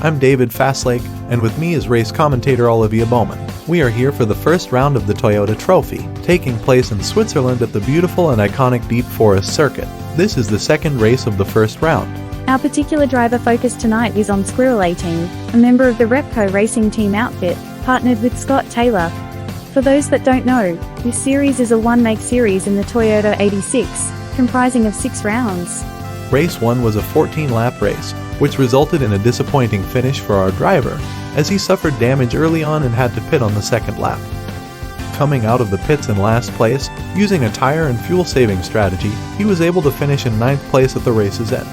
I'm David Fastlake, and with me is race commentator Olivia Bowman. We are here for the first round of the Toyota Trophy, taking place in Switzerland at the beautiful and iconic Deep Forest circuit. This is the second race of the first round. Our particular driver focus tonight is on Squirrel 18, a member of the Repco Racing Team outfit, partnered with Scott Taylor. For those that don't know, this series is a one-make series in the Toyota 86, comprising of 6 rounds. Race 1 was a 14-lap race, which resulted in a disappointing finish for our driver, as he suffered damage early on and had to pit on the second lap. Coming out of the pits in last place, using a tire and fuel-saving strategy, he was able to finish in 9th place at the race's end.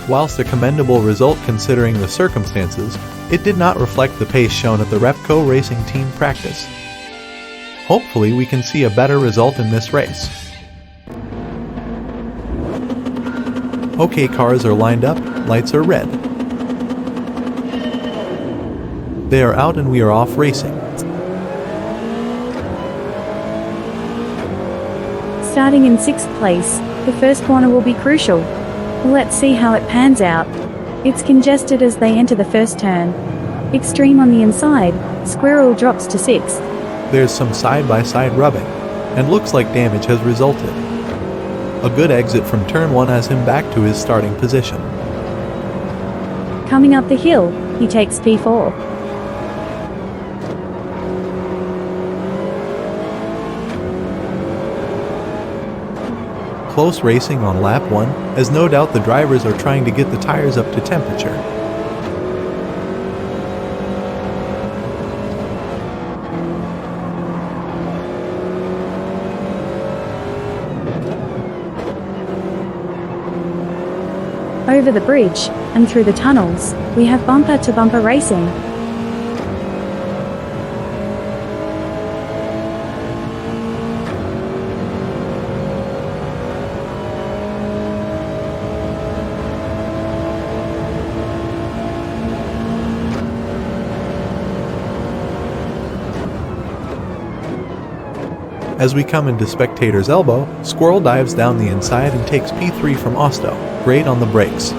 Whilst a commendable result considering the circumstances, it did not reflect the pace shown at the Repco Racing Team practice. Hopefully we can see a better result in this race. Okay, cars are lined up, lights are red. They are out and we are off racing. Starting in 6th place, the first corner will be crucial. Let's see how it pans out. It's congested as they enter the first turn. Extreme on the inside, Squirrel drops to 6th. There's some side-by-side rubbing, and looks like damage has resulted. A good exit from turn 1 has him back to his starting position. Coming up the hill, he takes P4. Close racing on lap 1, as no doubt the drivers are trying to get the tires up to temperature. Over the bridge, and through the tunnels, we have bumper-to-bumper racing. As we come into spectator's elbow, Squirrel dives down the inside and takes P3 from Osto. Great on the brakes.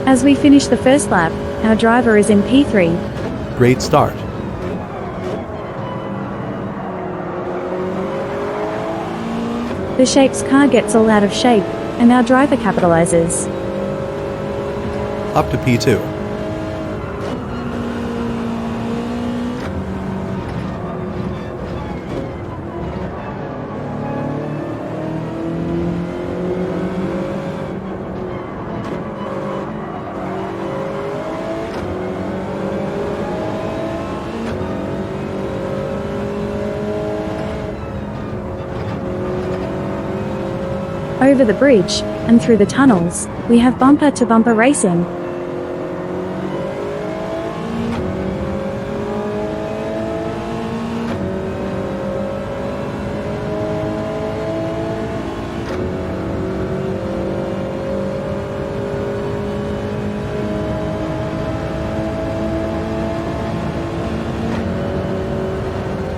As we finish the first lap, our driver is in P3. Great start. The Shapes car gets all out of shape, and our driver capitalizes. Up to P2. Over the bridge, and through the tunnels, we have bumper-to-bumper racing.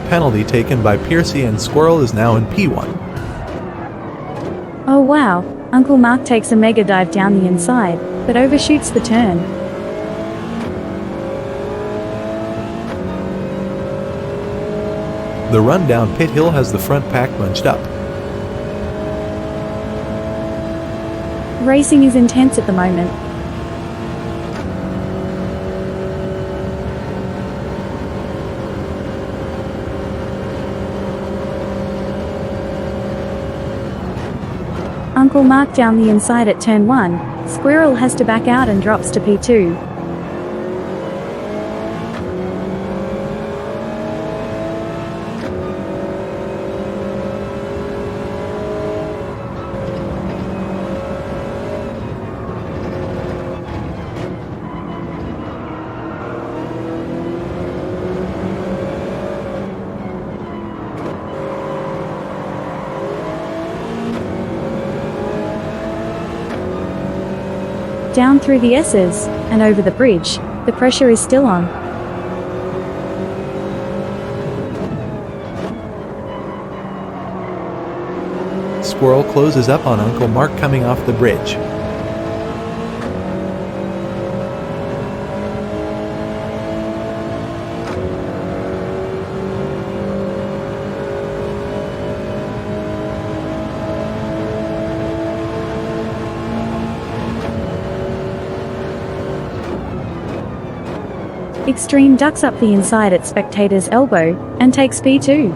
Penalty taken by Piercy and Squirrel is now in P1. Oh wow, Uncle Mark takes a mega dive down the inside, but overshoots the turn. The run down pit hill has the front pack bunched up. Racing is intense at the moment. Uncle Mark down the inside at turn 1, Squirrel has to back out and drops to P2. Down through the S's, and over the bridge, the pressure is still on. Squirrel closes up on Uncle Mark coming off the bridge. Extreme ducks up the inside at spectator's elbow, and takes P2.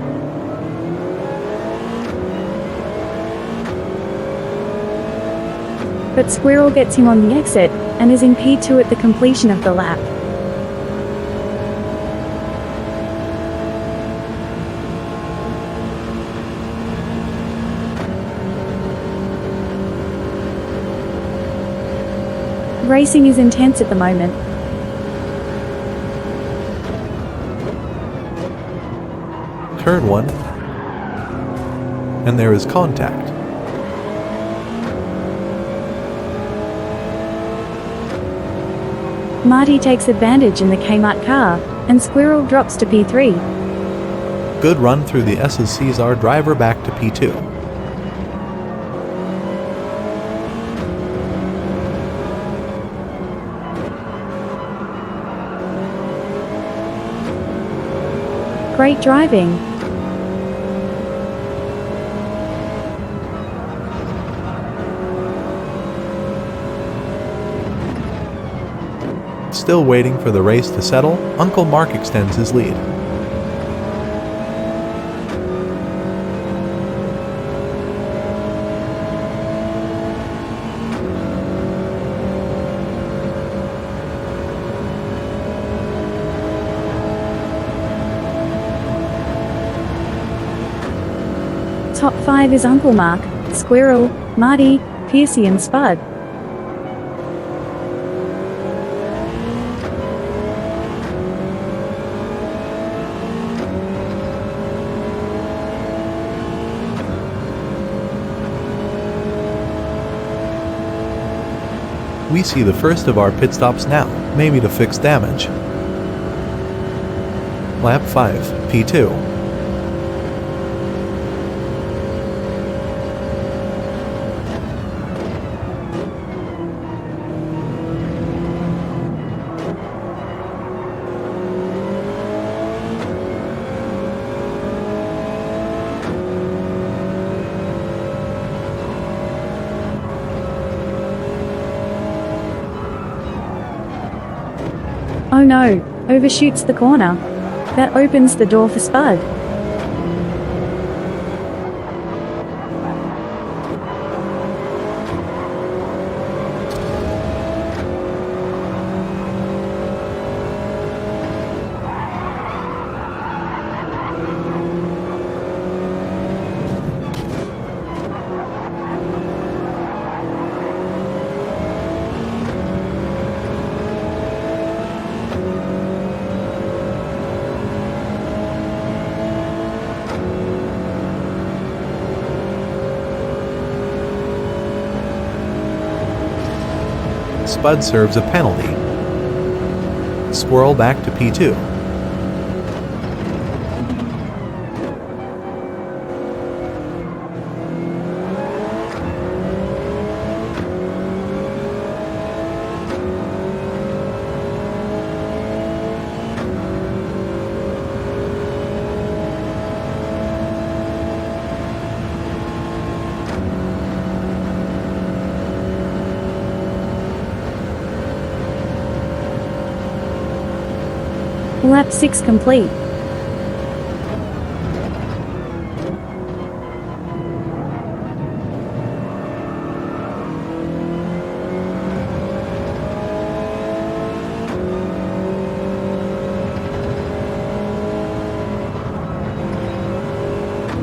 But Squirrel gets him on the exit, and is in P2 at the completion of the lap. Racing is intense at the moment. Turn 1, and there is contact. Marty takes advantage in the Kmart car, and Squirrel drops to P3. Good run through the S's sees our driver back to P2. Great driving. Still waiting for the race to settle, Uncle Mark extends his lead. Top 5 is Uncle Mark, Squirrel, Marty, Piercy and Spud. We see the first of our pit stops now, maybe to fix damage. Lap 5, P2. Oh no, overshoots the corner. That opens the door for Spud. Spud serves a penalty. Squirrel back to P2. Lap 6 complete.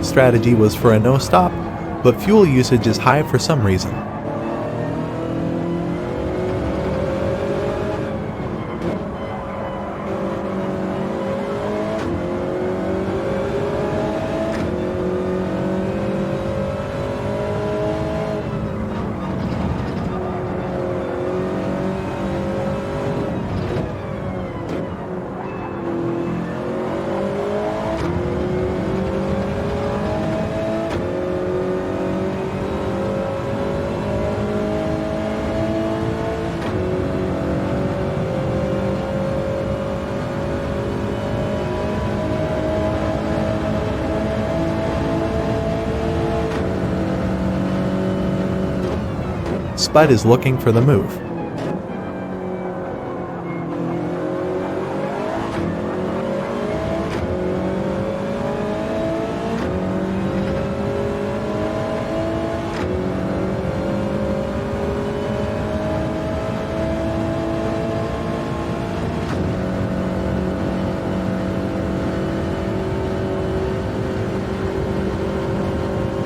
Strategy was for a no stop, but fuel usage is high for some reason. Spud is looking for the move.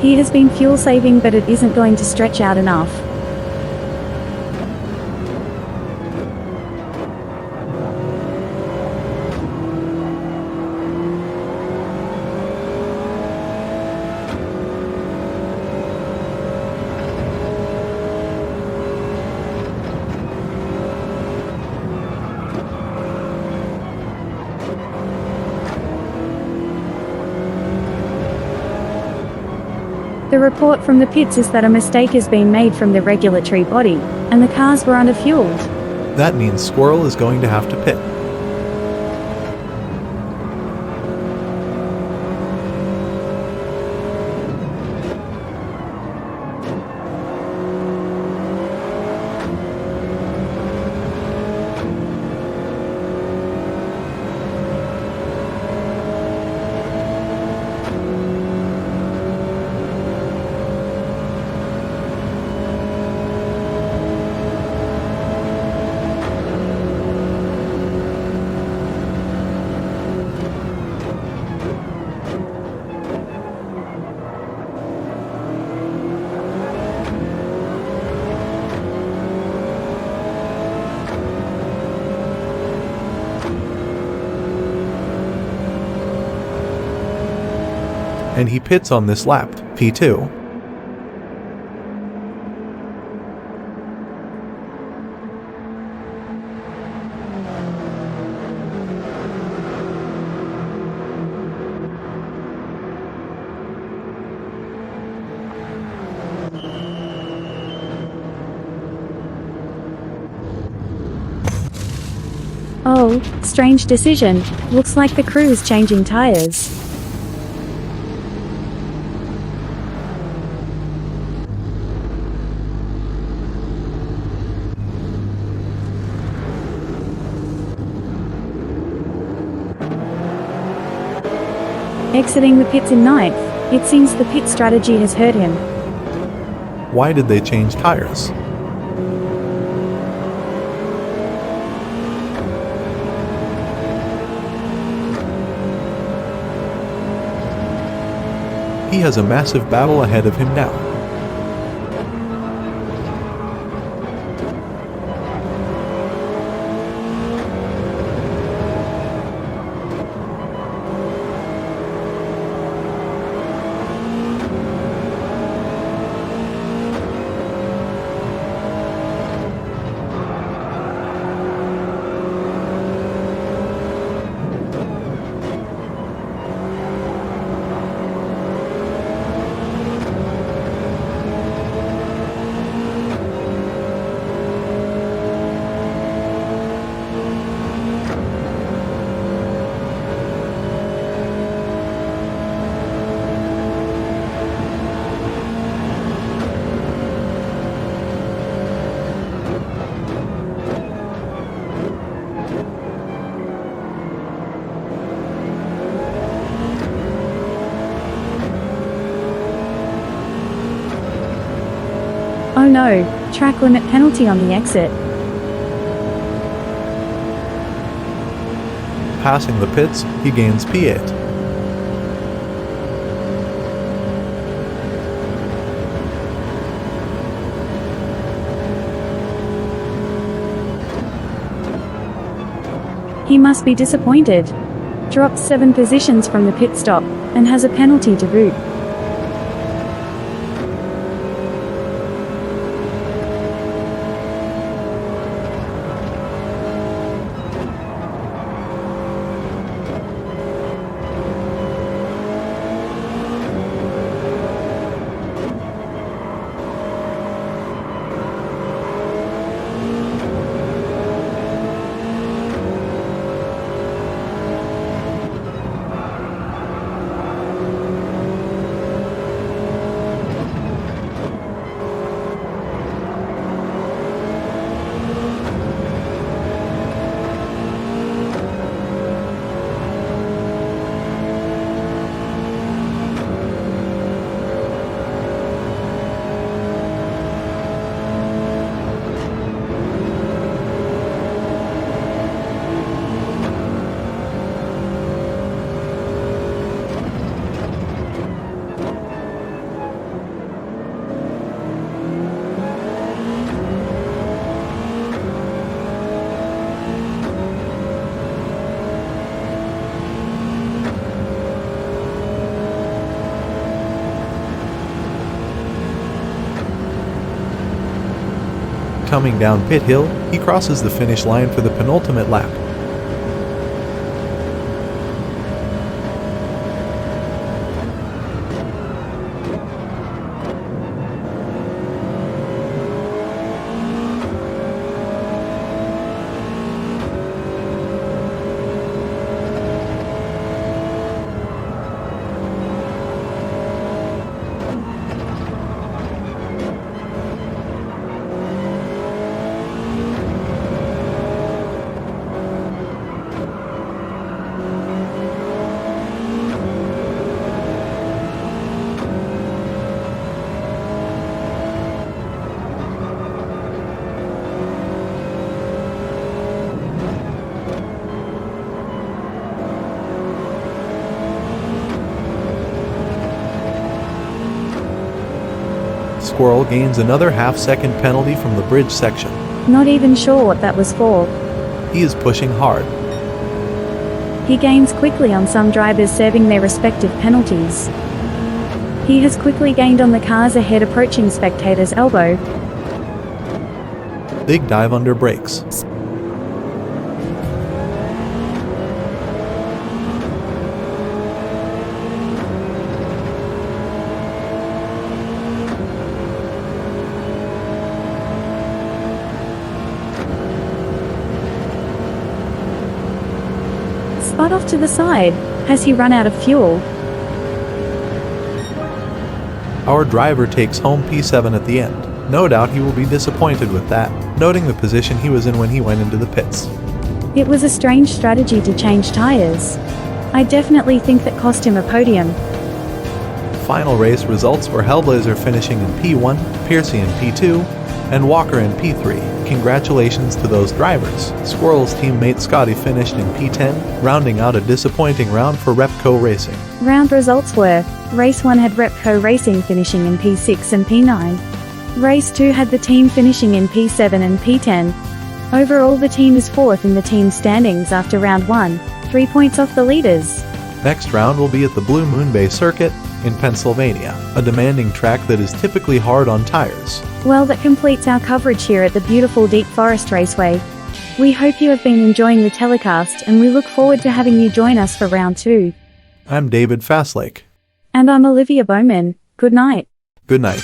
He has been fuel saving, but it isn't going to stretch out enough. The report from the pits is that a mistake has been made from the regulatory body, and the cars were underfueled. That means Squirrel is going to have to pit. And he pits on this lap, P2. Oh, strange decision. Looks like the crew is changing tires. Exiting the pits in ninth, it seems the pit strategy has hurt him. Why did they change tires? He has a massive battle ahead of him now. Oh no, track limit penalty on the exit. Passing the pits, he gains P8. He must be disappointed. Drops 7 positions from the pit stop, and has a penalty to boot. Coming down pit hill, he crosses the finish line for the penultimate lap. Squirrel gains another half-second penalty from the bridge section. Not even sure what that was for. He is pushing hard. He gains quickly on some drivers serving their respective penalties. He has quickly gained on the cars ahead approaching spectators' elbow. Big dive under brakes. Spot off to the side. Has he run out of fuel? Our driver takes home P7 at the end. No doubt he will be disappointed with that, noting the position he was in when he went into the pits. It was a strange strategy to change tires. I definitely think that cost him a podium. Final race results were Hellblazer finishing in P1, Piercy in P2, and Walker in P3. Congratulations to those drivers. Squirrel's teammate Scotty finished in P10, rounding out a disappointing round for Repco Racing. Round results were: Race 1 had Repco Racing finishing in P6 and P9. Race 2 had the team finishing in P7 and P10. Overall, the team is 4th in the team standings after round 1, 3 points off the leaders. Next round will be at the Blue Moon Bay Circuit in Pennsylvania, a demanding track that is typically hard on tires. Well, that completes our coverage here at the beautiful Deep Forest Raceway. We hope you have been enjoying the telecast, and we look forward to having you join us for round 2. I'm David Fastlake. And I'm Olivia Bowman. Good night. Good night.